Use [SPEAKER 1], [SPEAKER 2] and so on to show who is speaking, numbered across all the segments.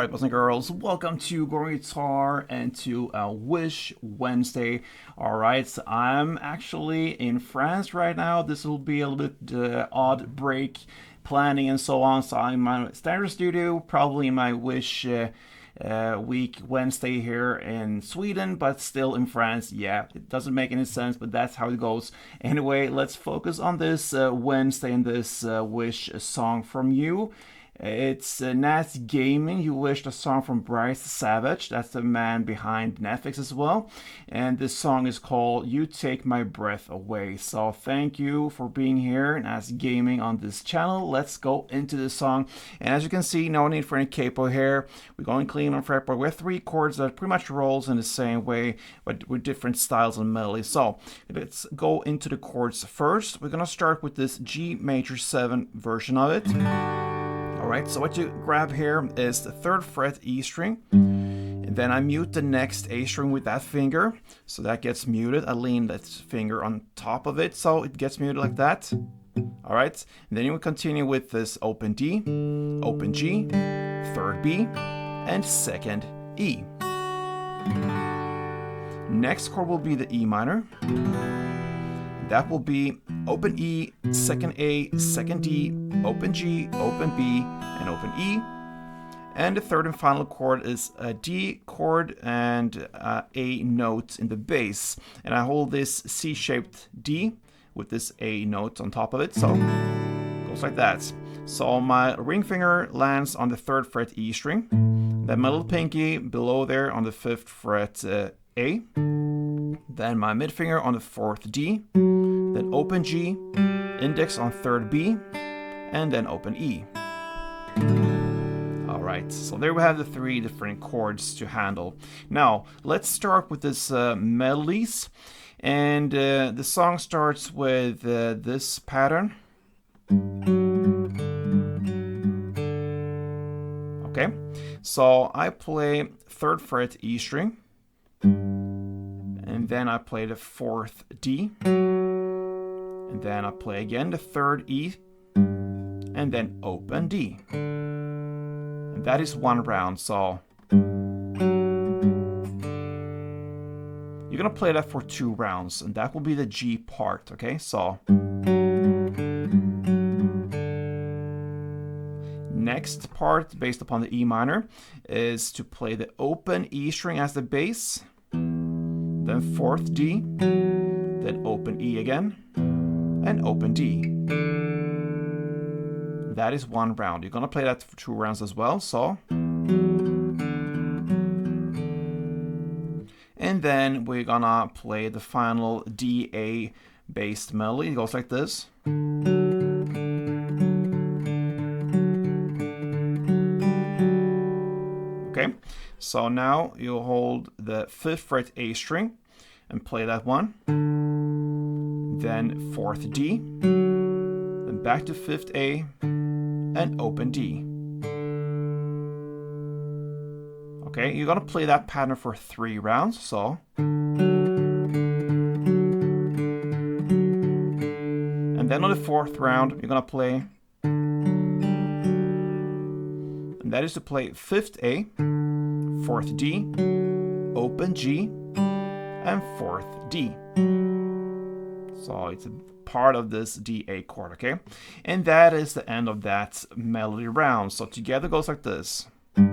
[SPEAKER 1] Alright, boys and girls, welcome to Guitar and to Wish Wednesday. Alright, so I'm actually in France right now. This will be a little bit odd break planning and so on. So I'm in my standard studio, probably in my Wish week Wednesday here in Sweden, but still in France. Yeah, it doesn't make any sense, but that's how it goes. Anyway, let's focus on this Wednesday and this Wish song from you. It's Nats Gaming. You wished a song from Bryce Savage. That's the man behind Netflix as well. And this song is called You Take My Breath Away. So thank you for being here, Nats Gaming, on this channel. Let's go into the song. And as you can see, no need for any capo here. We're going clean on fretboard with 3 chords that pretty much rolls in the same way, but with different styles and melodies. So let's go into the chords first. We're going to start with this G major 7 version of it. Alright, so what you grab here is the 3rd fret E string, and then I mute the next A string with that finger, so that gets muted. I lean that finger on top of it, so it gets muted like that. Alright, and then you will continue with this open D, open G, 3rd B, and 2nd E. Next chord will be the E minor. That will be open E, 2nd A, 2nd D, open G, open B, and open E. And the 3rd and final chord is a D chord and A note in the bass. And I hold this C-shaped D with this A note on top of it. So it goes like that. So my ring finger lands on the 3rd fret E string. Then my little pinky below there on the 5th fret A. Then my mid finger on the 4th D. Then open G, index on 3rd B, and then open E. Alright, so there we have the 3 different chords to handle. Now, let's start with this melodies. And the song starts with this pattern. Okay, so I play 3rd fret E string. And then I play the 4th D. And then I play again the 3rd E, and then open D. And that is 1 round, so you're gonna play that for 2 rounds, and that will be the G part, okay? So next part, based upon the E minor, is to play the open E string as the bass, then 4th D, then open E again, and open D. That is 1 round. You're gonna play that for 2 rounds as well, so. And then we're gonna play the final D-A based melody. It goes like this. Okay, so now you'll hold the 5th fret A string and play that one. Then 4th D, then back to 5th A, and open D. Okay, you're gonna play that pattern for 3 rounds, so. And then on the 4th round, you're gonna play, and that is to play 5th A, 4th D, open G, and 4th D. So it's a part of this D-A chord, okay? And that is the end of that melody round. So together goes like this. All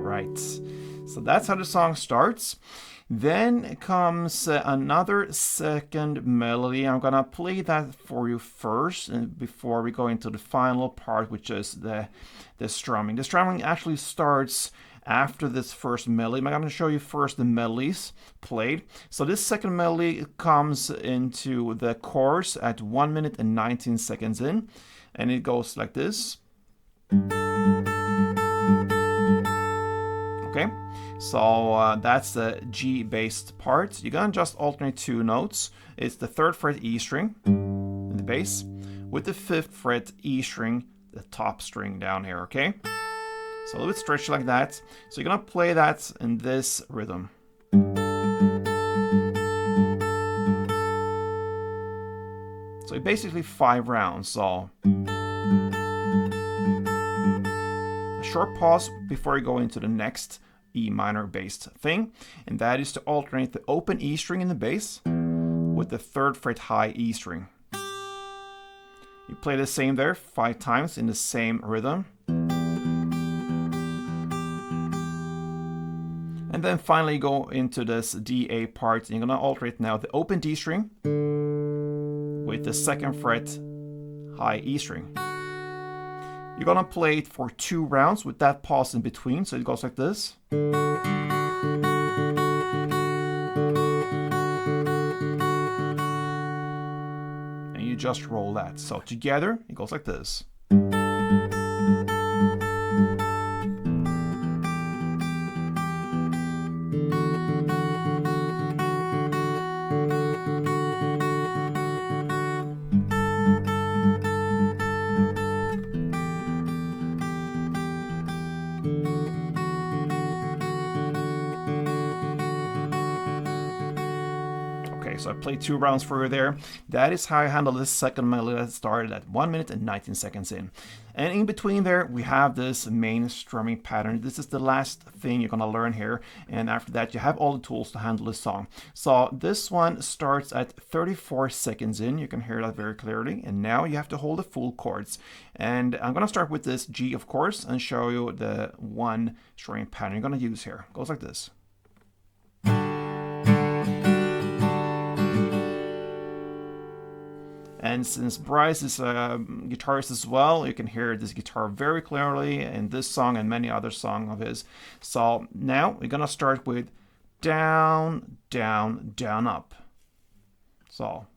[SPEAKER 1] right. So that's how the song starts. Then comes another 2nd melody. I'm gonna play that for you first, and before we go into the final part, which is the strumming. The strumming actually starts after this first melody. I'm gonna show you first the melodies played. So this 2nd melody comes into the chorus at 1 minute and 19 seconds in, and it goes like this. Okay. So that's the G-based part. You're gonna just alternate 2 notes. It's the 3rd fret E string in the bass with the 5th fret E string, the top string down here, okay? So a little bit stretched like that. So you're gonna play that in this rhythm. So basically 5 rounds. So a short pause before you go into the next E minor based thing, and that is to alternate the open E string in the bass with the 3rd fret high E string. You play the same there 5 times in the same rhythm. And then finally go into this DA part. You're gonna alternate now the open D string with the 2nd fret high E string. You're gonna play it for 2 rounds with that pause in between, so it goes like this. And you just roll that. So together, it goes like this. So I played 2 rounds for you there. That is how I handle this second melody that started at 1 minute and 19 seconds in. And in between there, we have this main strumming pattern. This is the last thing you're gonna learn here. And after that, you have all the tools to handle this song. So this one starts at 34 seconds in. You can hear that very clearly. And now you have to hold the full chords. And I'm gonna start with this G, of course, and show you the 1 strumming pattern you're gonna use here. It goes like this. And since Bryce is a guitarist as well, you can hear this guitar very clearly in this song and many other songs of his. So now we're gonna start with down, down, down, up. So.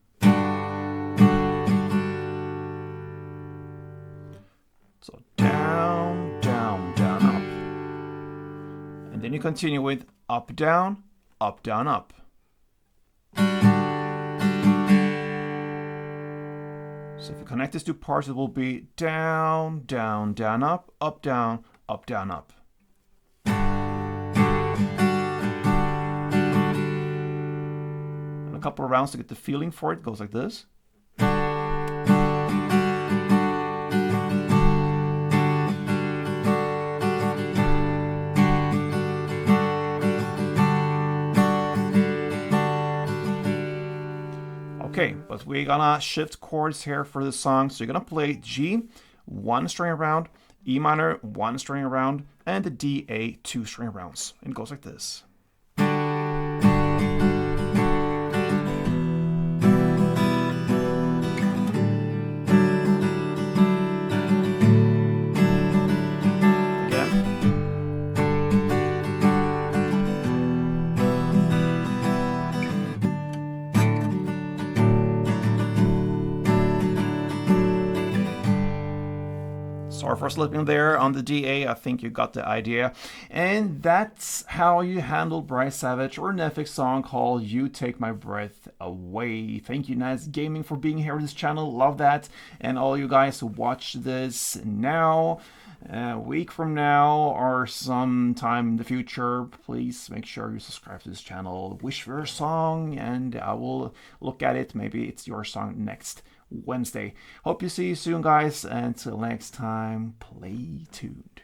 [SPEAKER 1] So down, down, down, up. And then you continue with up, down, up, down, up. So if you connect these 2 parts, it will be down, down, down, up, down, up. And a couple of rounds to get the feeling for it. It goes like this. Okay, but we're gonna shift chords here for this song. So you're gonna play G, 1 string around, E minor, 1 string around, and the D, A, 2 string rounds. And it goes like this. Sorry for slipping there on the DA, I think you got the idea. And that's how you handle Bryce Savage or Neffex's song called You Take My Breath Away. Thank you, Nice Gaming, for being here on this channel. Love that. And all you guys who watch this now, a week from now or sometime in the future, please make sure you subscribe to this channel. Wish for a song and I will look at it. Maybe it's your song next Wednesday. Hope you see you soon, guys. Until next time, play tuned.